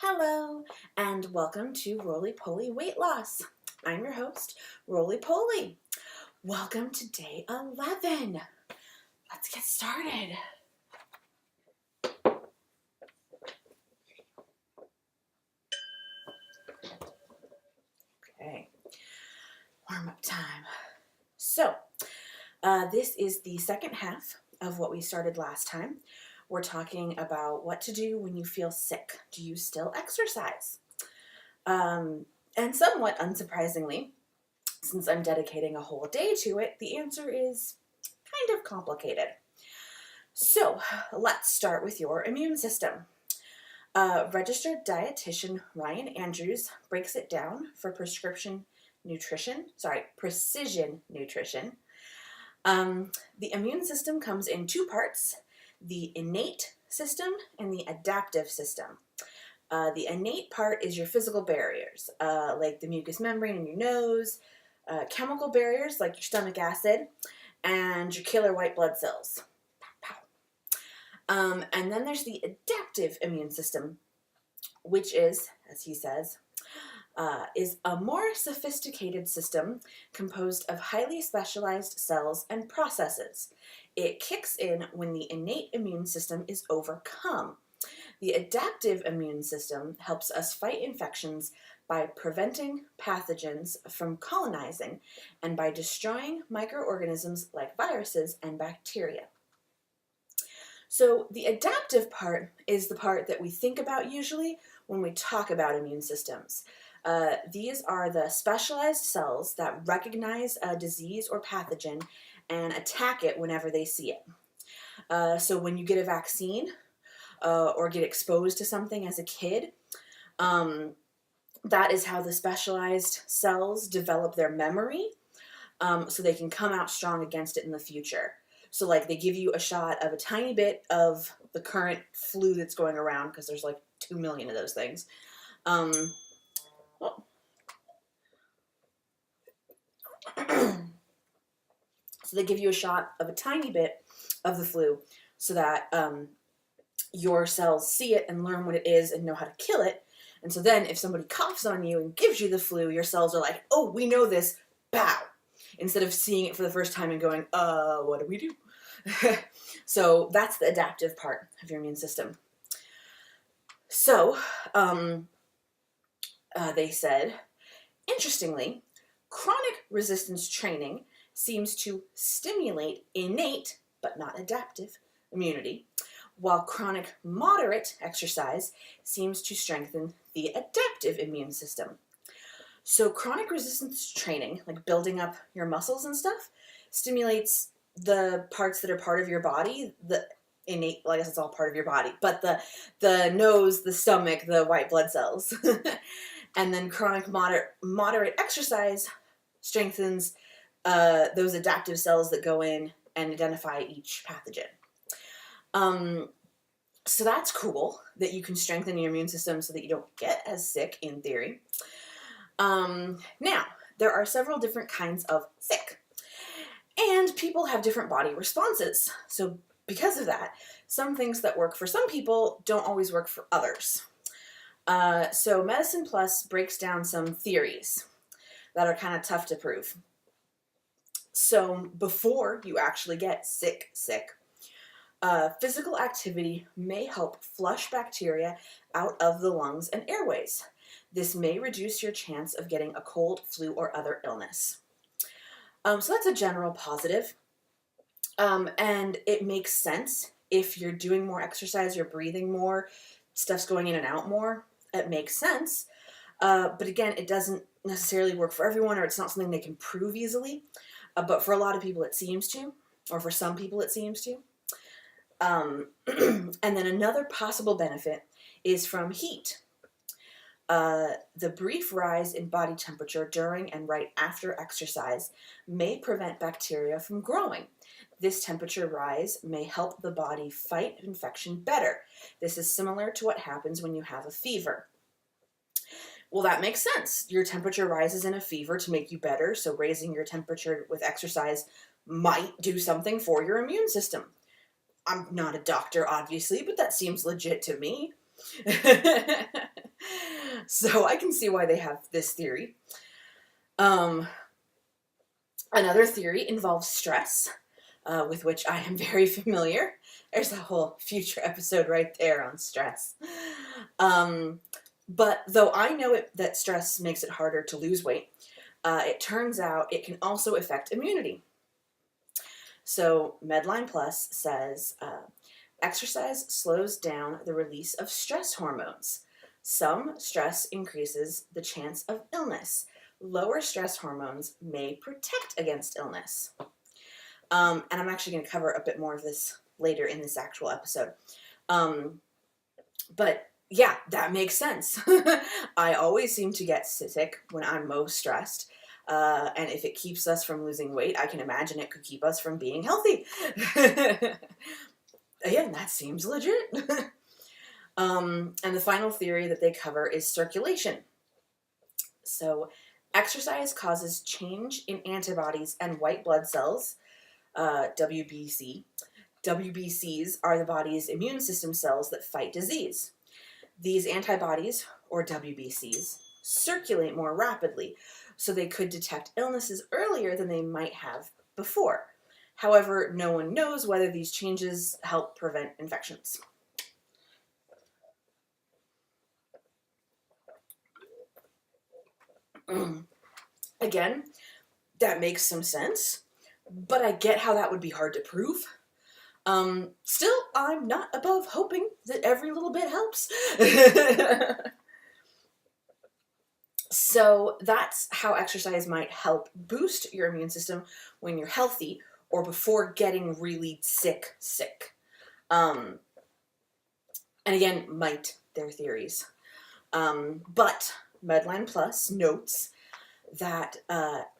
Hello, and welcome to Roly Poly Weight Loss. I'm your host, Roly Poly. Welcome to day 11. Let's get started. Okay, warm-up time. So, this is the second half of what we started last time. We're talking about what to do when you feel sick. Do you still exercise? And somewhat unsurprisingly, since I'm dedicating a whole day to it, the answer is kind of complicated. So let's start with your immune system. Registered dietitian Ryan Andrews breaks it down for precision nutrition. The immune system comes in two parts, the innate system and the adaptive system. The innate part is your physical barriers, like the mucous membrane in your nose, chemical barriers like your stomach acid, and your killer white blood cells. Pow, pow. And then there's the adaptive immune system, which is, as he says, is a more sophisticated system composed of highly specialized cells and processes. It kicks in when the innate immune system is overcome. The adaptive immune system helps us fight infections by preventing pathogens from colonizing and by destroying microorganisms like viruses and bacteria. So the adaptive part is the part that we think about usually when we talk about immune systems. These are the specialized cells that recognize a disease or pathogen and attack it whenever they see it. So when you get a vaccine or get exposed to something as a kid, that is how the specialized cells develop their memory, so they can come out strong against it in the future. So like they give you a shot of a tiny bit of the current flu that's going around, because there's like 2 million of those things. So they give you a shot of a tiny bit of the flu so that your cells see it and learn what it is and know how to kill it. And so then if somebody coughs on you and gives you the flu, your cells are like, oh, we know this, bow. Instead of seeing it for the first time and going, what do we do? So that's the adaptive part of your immune system. So they said, interestingly, chronic resistance training seems to stimulate innate, but not adaptive, immunity, while chronic moderate exercise seems to strengthen the adaptive immune system. So chronic resistance training, like building up your muscles and stuff, stimulates the parts that are part of your body, the innate, well, I guess it's all part of your body, but the nose, the stomach, the white blood cells. And then chronic moderate exercise strengthens those adaptive cells that go in and identify each pathogen. So that's cool that you can strengthen your immune system so that you don't get as sick, in theory. Now, there are several different kinds of sick, and people have different body responses. So because of that, some things that work for some people don't always work for others. So Medicine Plus breaks down some theories that are kind of tough to prove. So before you actually get sick, physical activity may help flush bacteria out of the lungs and airways. This may reduce your chance of getting a cold, flu, or other illness. So that's a general positive. And it makes sense. If you're doing more exercise, you're breathing more, stuff's going in and out more, it makes sense. But again, it doesn't necessarily work for everyone, or it's not something they can prove easily. But for a lot of people it seems to, or for some people it seems to. And then another possible benefit is from heat. The brief rise in body temperature during and right after exercise may prevent bacteria from growing. This temperature rise may help the body fight infection better. This is similar to what happens when you have a fever. Well, that makes sense. Your temperature rises in a fever to make you better, so raising your temperature with exercise might do something for your immune system. I'm not a doctor, obviously, but that seems legit to me. So I can see why they have this theory. Another theory involves stress, with which I am very familiar. There's a whole future episode right there on stress. But though I know that stress makes it harder to lose weight, it turns out it can also affect immunity. So Medline Plus says exercise slows down the release of stress hormones. Some stress increases the chance of illness. Lower stress hormones may protect against illness. And I'm actually going to cover a bit more of this later in this actual episode. But yeah, that makes sense. I always seem to get sick when I'm most stressed. And if it keeps us from losing weight, I can imagine it could keep us from being healthy. Again, that seems legit. And the final theory that they cover is circulation. So exercise causes change in antibodies and white blood cells, WBC. WBCs are the body's immune system cells that fight disease. These antibodies, or WBCs, circulate more rapidly, so they could detect illnesses earlier than they might have before. However, no one knows whether these changes help prevent infections. Again, that makes some sense, but I get how that would be hard to prove. Still, I'm not above hoping that every little bit helps. So that's how exercise might help boost your immune system when you're healthy or before getting really sick. And again, they're theories. But Medline Plus notes that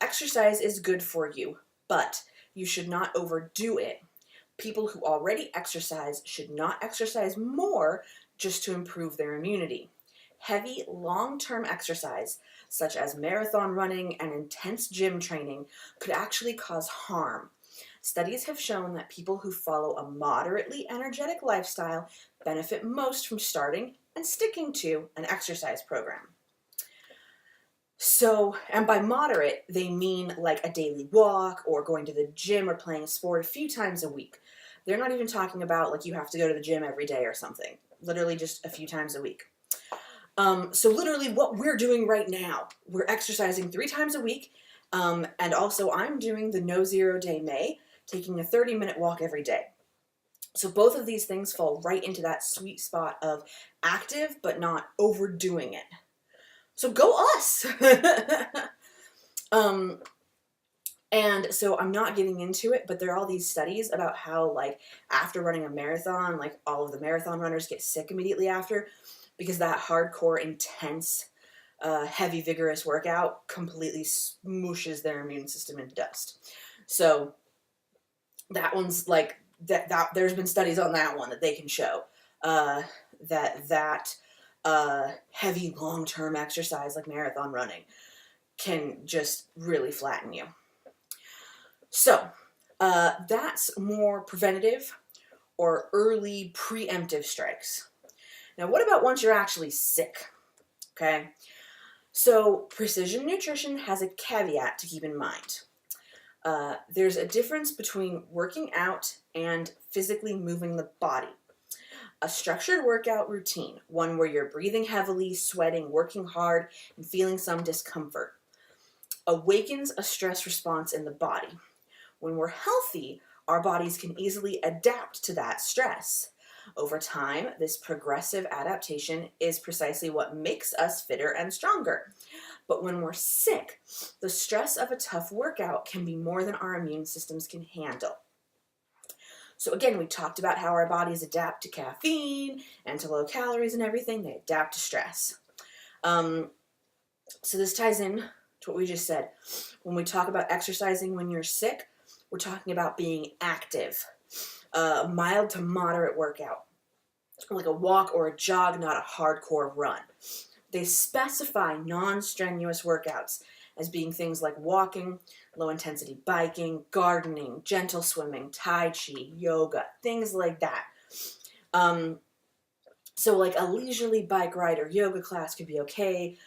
exercise is good for you, but you should not overdo it. People who already exercise should not exercise more just to improve their immunity. Heavy, long-term exercise, such as marathon running and intense gym training, could actually cause harm. Studies have shown that people who follow a moderately energetic lifestyle benefit most from starting and sticking to an exercise program. So, and by moderate, they mean like a daily walk or going to the gym or playing a sport a few times a week. They're not even talking about like you have to go to the gym every day or something. Literally just a few times a week. So literally what we're doing right now, we're exercising 3 times a week. And also I'm doing the No Zero Day May, taking a 30-minute walk every day. So both of these things fall right into that sweet spot of active but not overdoing it. So go us! And so I'm not getting into it, but there are all these studies about how, like, after running a marathon, like, all of the marathon runners get sick immediately after because that hardcore, intense, heavy, vigorous workout completely smooshes their immune system into dust. So that one's, like, that there's been studies on that one that they can show that heavy, long-term exercise like marathon running can just really flatten you. So, that's more preventative or early preemptive strikes. Now, what about once you're actually sick? Okay, so precision nutrition has a caveat to keep in mind. There's a difference between working out and physically moving the body. A structured workout routine, one where you're breathing heavily, sweating, working hard, and feeling some discomfort, awakens a stress response in the body. When we're healthy, our bodies can easily adapt to that stress. Over time, this progressive adaptation is precisely what makes us fitter and stronger. But when we're sick, the stress of a tough workout can be more than our immune systems can handle. So again, we talked about how our bodies adapt to caffeine and to low calories and everything. They adapt to stress. So this ties in to what we just said. When we talk about exercising when you're sick, we're talking about being active. Mild to moderate workout, like a walk or a jog, not a hardcore run. They specify non-strenuous workouts as being things like walking, low-intensity biking, gardening, gentle swimming, tai chi, yoga, things like that. So like a leisurely bike ride or yoga class could be okay,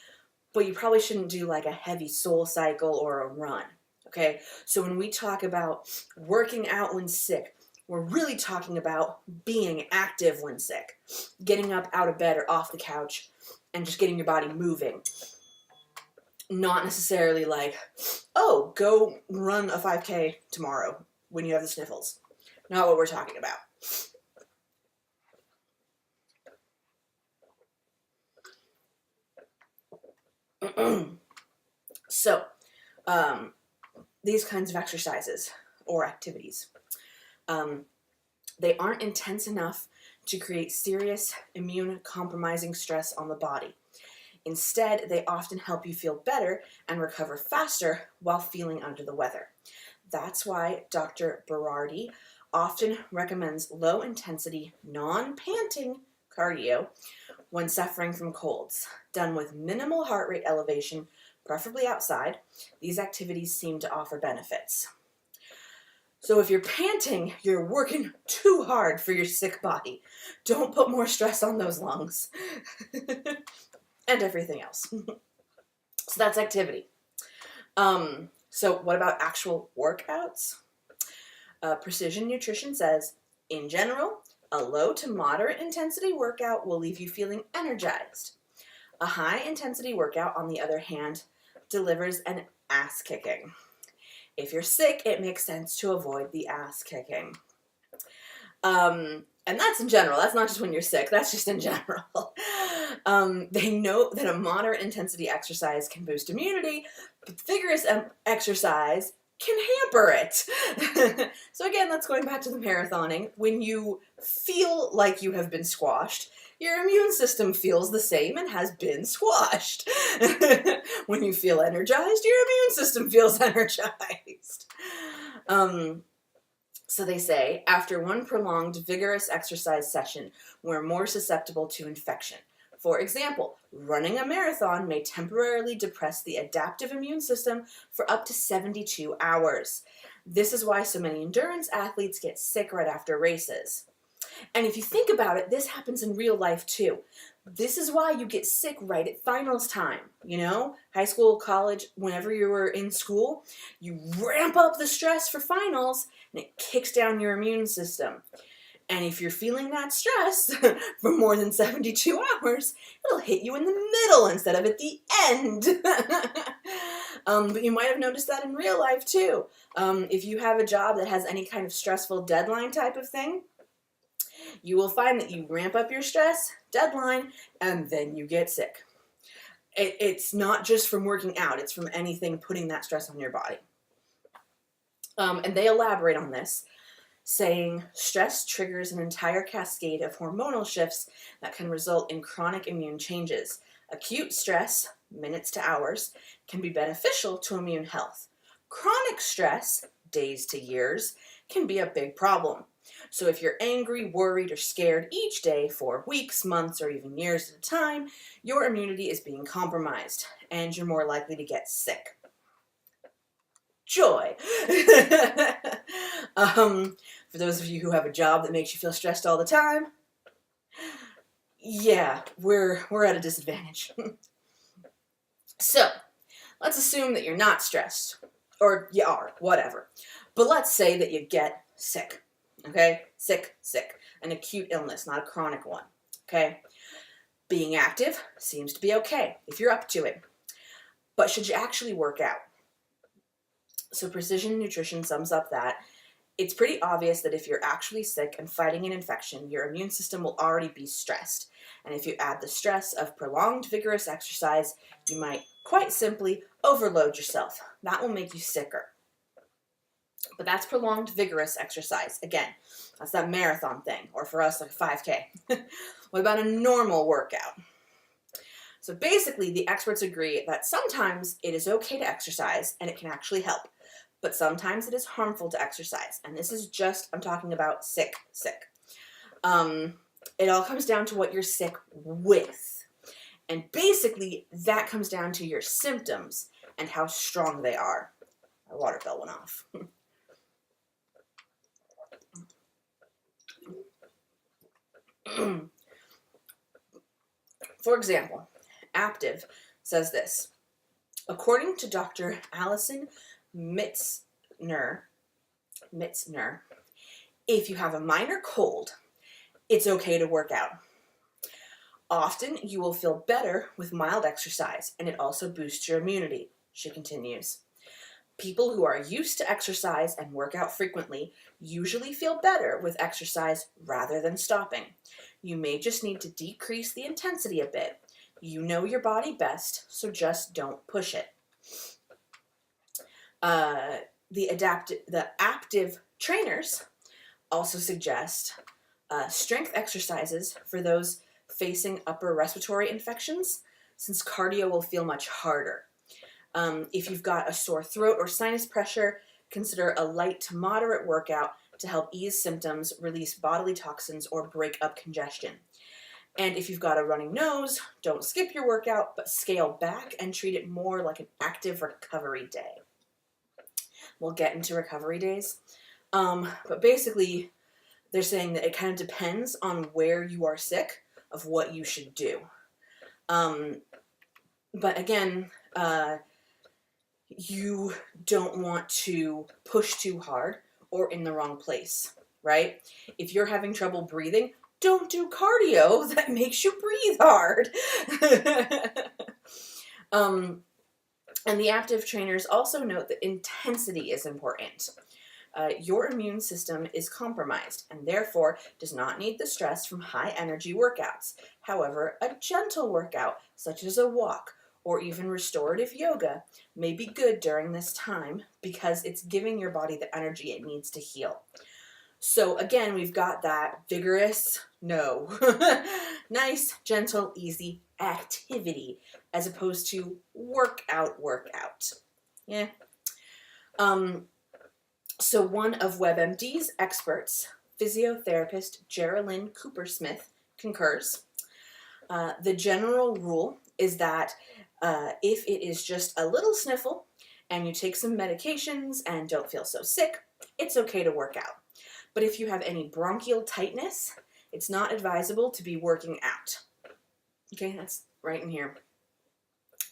but you probably shouldn't do like a heavy soul cycle or a run. Okay, so when we talk about working out when sick, we're really talking about being active when sick, getting up out of bed or off the couch and just getting your body moving. Not necessarily like, oh, go run a 5K tomorrow when you have the sniffles. Not what we're talking about. So, these kinds of exercises or activities, they aren't intense enough to create serious immune compromising stress on the body. Instead, they often help you feel better and recover faster while feeling under the weather. That's why Dr. Berardi often recommends low-intensity, non-panting cardio when suffering from colds, done with minimal heart rate elevation, preferably outside. These activities seem to offer benefits. So if you're panting, you're working too hard for your sick body. Don't put more stress on those lungs. And everything else. So that's activity. So what about actual workouts? Precision Nutrition says, in general, a low to moderate intensity workout will leave you feeling energized. A high intensity workout, on the other hand, delivers an ass kicking. If you're sick, it makes sense to avoid the ass kicking. And that's in general. That's not just when you're sick. That's just in general. They note that a moderate intensity exercise can boost immunity, but vigorous exercise can hamper it. So again, that's going back to the marathoning. When you feel like you have been squashed, your immune system feels the same and has been squashed. When you feel energized, your immune system feels energized. So they say, after one prolonged vigorous exercise session, we're more susceptible to infection. For example, running a marathon may temporarily depress the adaptive immune system for up to 72 hours. This is why so many endurance athletes get sick right after races. And if you think about it, this happens in real life too. This is why you get sick right at finals time. You know, high school, college, whenever you were in school, you ramp up the stress for finals and it kicks down your immune system. And if you're feeling that stress for more than 72 hours, it'll hit you in the middle instead of at the end. But you might have noticed that in real life too. If you have a job that has any kind of stressful deadline type of thing, you will find that you ramp up your stress, deadline, and then you get sick. It's not just from working out, it's from anything putting that stress on your body. And they elaborate on this, saying stress triggers an entire cascade of hormonal shifts that can result in chronic immune changes. Acute stress, minutes to hours, can be beneficial to immune health. Chronic stress, days to years, can be a big problem. So if you're angry, worried, or scared each day for weeks, months, or even years at a time, your immunity is being compromised, and you're more likely to get sick. Joy! For those of you who have a job that makes you feel stressed all the time, yeah, we're at a disadvantage. So, let's assume that you're not stressed, or you are, whatever. But let's say that you get sick. Okay? Sick. An acute illness, not a chronic one. Okay? Being active seems to be okay if you're up to it. But should you actually work out? So Precision Nutrition sums up that it's pretty obvious that if you're actually sick and fighting an infection, your immune system will already be stressed. And if you add the stress of prolonged vigorous exercise, you might quite simply overload yourself. That will make you sicker. But that's prolonged vigorous exercise. Again, that's that marathon thing, or for us, like a 5K. What about a normal workout? So basically, the experts agree that sometimes it is okay to exercise and it can actually help, but sometimes it is harmful to exercise. And this is just, I'm talking about sick. It all comes down to what you're sick with. And basically, that comes down to your symptoms and how strong they are. My water bell went off. For example, Aptiv says this. According to Dr. Allison Mitzner, if you have a minor cold, it's okay to work out. Often you will feel better with mild exercise, and it also boosts your immunity, she continues. People who are used to exercise and work out frequently usually feel better with exercise rather than stopping. You may just need to decrease the intensity a bit. You know your body best, so just don't push it. The Aptiv trainers also suggest strength exercises for those facing upper respiratory infections, since cardio will feel much harder. If you've got a sore throat or sinus pressure, consider a light to moderate workout to help ease symptoms, release bodily toxins, or break up congestion. And if you've got a running nose, don't skip your workout, but scale back and treat it more like an active recovery day. We'll get into recovery days. But basically, they're saying that it kind of depends on where you are sick of what you should do. But again, you don't want to push too hard or in the wrong place, right? If you're having trouble breathing, don't do cardio that makes you breathe hard. And the Aptiv trainers also note that intensity is important. Your immune system is compromised and therefore does not need the stress from high energy workouts. However, a gentle workout, such as a walk or even restorative yoga, may be good during this time because it's giving your body the energy it needs to heal. So again, we've got that vigorous, no, nice, gentle, easy activity as opposed to workout. Yeah. So one of WebMD's experts, physiotherapist Geraldine Cooper-Smith, concurs. The general rule is that if it is just a little sniffle and you take some medications and don't feel so sick, it's okay to work out. But if you have any bronchial tightness, it's not advisable to be working out. Okay, that's right in here.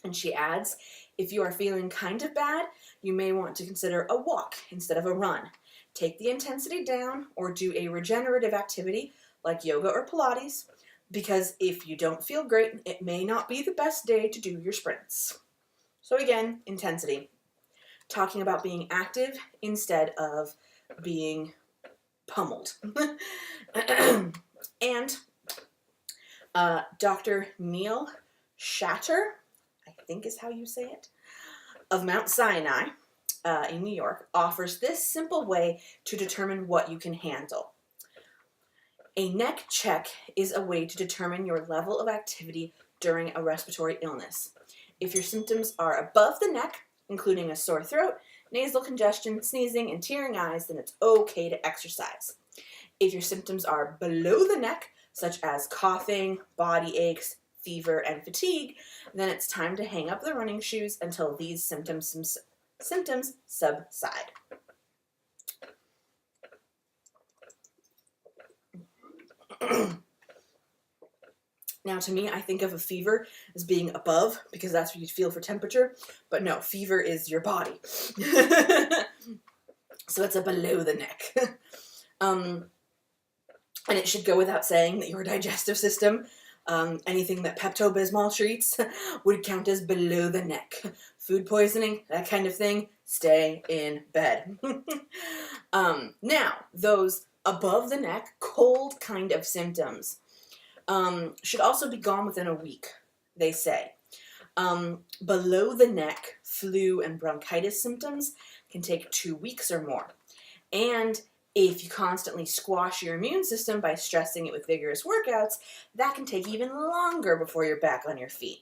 And she adds, if you are feeling kind of bad, you may want to consider a walk instead of a run. Take the intensity down or do a regenerative activity like yoga or Pilates, because if you don't feel great, it may not be the best day to do your sprints. So again, intensity. Talking about being active instead of being pummeled. And Dr. Neil Shatter, I think is how you say it, of Mount Sinai in New York, offers this simple way to determine what you can handle. A neck check is a way to determine your level of activity during a respiratory illness. If your symptoms are above the neck, including a sore throat, nasal congestion, sneezing, and tearing eyes, then it's okay to exercise. If your symptoms are below the neck, such as coughing, body aches, fever, and fatigue, then it's time to hang up the running shoes until these symptoms subside. Now, to me, I think of a fever as being above because that's what you feel for temperature. But no, fever is your body. So it's a below the neck. And it should go without saying that your digestive system, anything that Pepto-Bismol treats, would count as below the neck. Food poisoning, that kind of thing, stay in bed. Now, those above the neck, cold kind of symptoms should also be gone within a week, they say. Below the neck, flu and bronchitis symptoms can take 2 weeks or more. And if you constantly squash your immune system by stressing it with vigorous workouts, that can take even longer before you're back on your feet.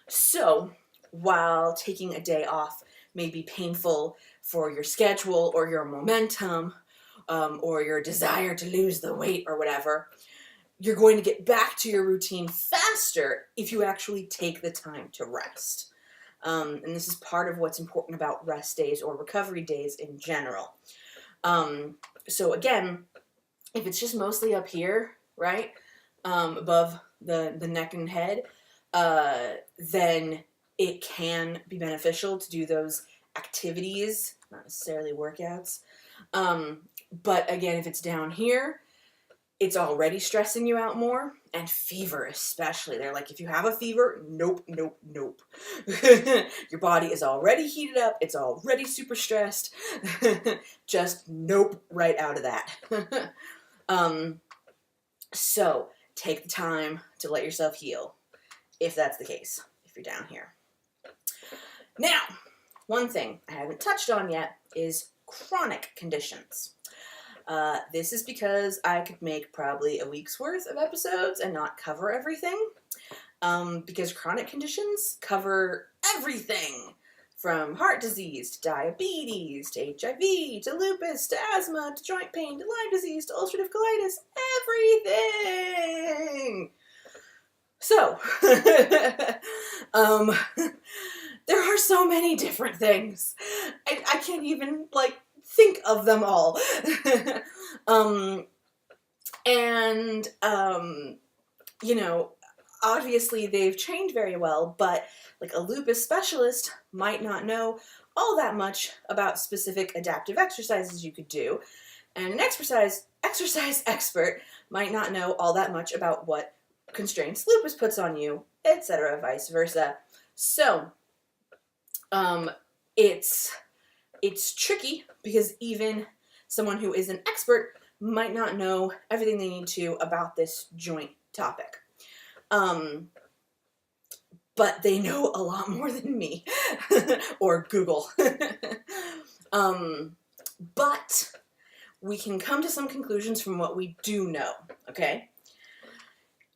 So, while taking a day off may be painful for your schedule or your momentum, or your desire to lose the weight or whatever, you're going to get back to your routine faster if you actually take the time to rest. And this is part of what's important about rest days or recovery days in general. So again, if it's just mostly up here, right, above the neck and head, then it can be beneficial to do those activities, not necessarily workouts. But again, if it's down here, it's already stressing you out more, and fever especially. They're like, if you have a fever, nope, nope, nope. Your body is already heated up, it's already super stressed. Just nope right out of that. So take the time to let yourself heal, if that's the case, if you're down here. Now, one thing I haven't touched on yet is chronic conditions. This is because I could make probably a week's worth of episodes and not cover everything, because chronic conditions cover everything, from heart disease to diabetes to HIV to lupus to asthma to joint pain to Lyme disease to ulcerative colitis, everything. So, there are so many different things. I can't even, think of them all. Obviously they've trained very well, but a lupus specialist might not know all that much about specific adaptive exercises you could do, and an exercise expert might not know all that much about what constraints lupus puts on you, etc., vice versa. So, it's tricky because even someone who is an expert might not know everything they need to about this joint topic. But they know a lot more than me or Google. But we can come to some conclusions from what we do know, okay?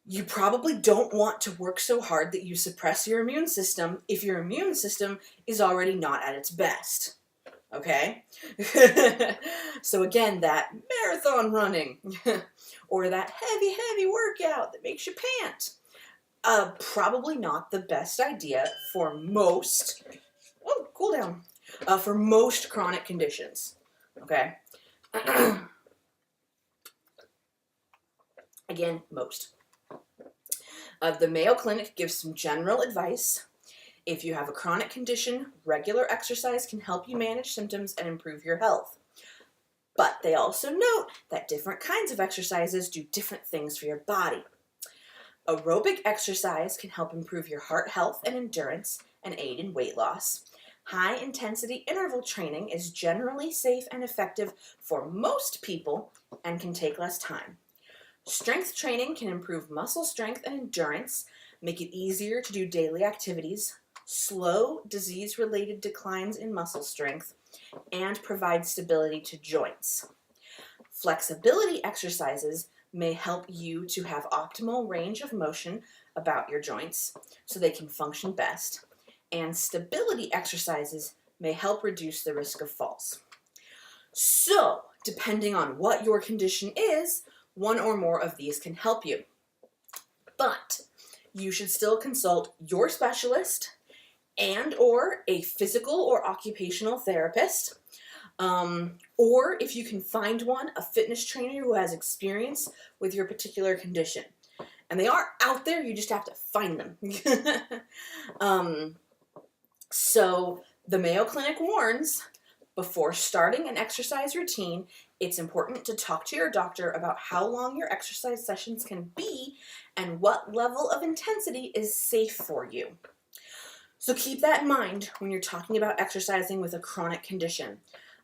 You probably don't want to work so hard that you suppress your immune system if your immune system is already not at its best. Okay? So again, that marathon running or that heavy workout that makes you pant, probably not the best idea for most, cool down, for most chronic conditions. Okay? Again, most. The Mayo Clinic gives some general advice. If you have a chronic condition, regular exercise can help you manage symptoms and improve your health. But they also note that different kinds of exercises do different things for your body. Aerobic exercise can help improve your heart health and endurance and aid in weight loss. High-intensity interval training is generally safe and effective for most people and can take less time. Strength training can improve muscle strength and endurance, make it easier to do daily activities, slow disease-related declines in muscle strength, and provide stability to joints. Flexibility exercises may help you to have optimal range of motion about your joints so they can function best, and stability exercises may help reduce the risk of falls. So, depending on what your condition is, one or more of these can help you. But you should still consult your specialist and or a physical or occupational therapist, or if you can find one, a fitness trainer who has experience with your particular condition. And they are out there, you just have to find them. So the Mayo Clinic warns, before starting an exercise routine, it's important to talk to your doctor about how long your exercise sessions can be and what level of intensity is safe for you. So keep that in mind when you're talking about exercising with a chronic condition.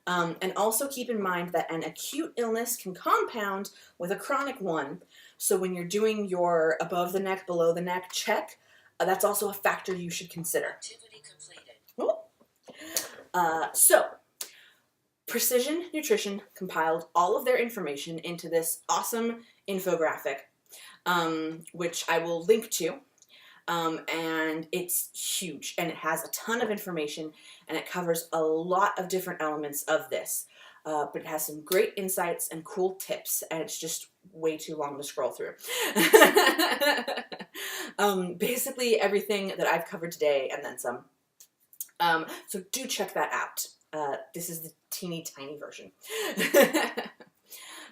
And also keep in mind that an acute illness can compound with a chronic one. So when you're doing your above the neck, below the neck check, that's also a factor you should consider. Activity completed. So, Precision Nutrition compiled all of their information into this awesome infographic, which I will link to. And it's huge, and it has a ton of information, and it covers a lot of different elements of this. But it has some great insights and cool tips, and it's just way too long to scroll through. Basically everything that I've covered today, and then some. So do check that out. This is the teeny tiny version.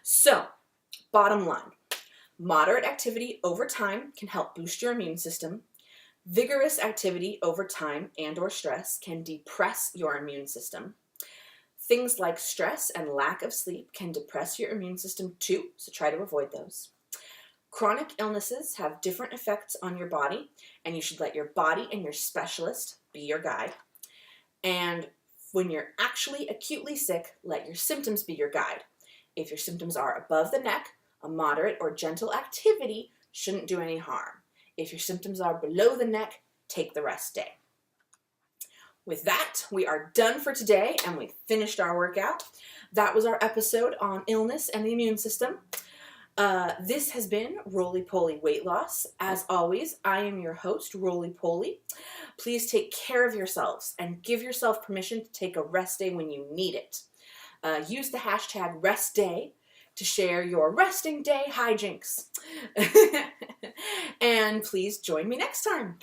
So, bottom line. Moderate activity over time can help boost your immune system. Vigorous activity over time and or stress can depress your immune system. Things like stress and lack of sleep can depress your immune system too, so try to avoid those. Chronic illnesses have different effects on your body, and you should let your body and your specialist be your guide. And when you're actually acutely sick, let your symptoms be your guide. If your symptoms are above the neck, a moderate or gentle activity shouldn't do any harm. If your symptoms are below the neck, take the rest day. With that, we are done for today and we've finished our workout. That was our episode on illness and the immune system. This has been Roly Poly Weight Loss. As always, I am your host, Roly Poly. Please take care of yourselves and give yourself permission to take a rest day when you need it. Use the hashtag RestDay to share your resting day hijinks. And please join me next time.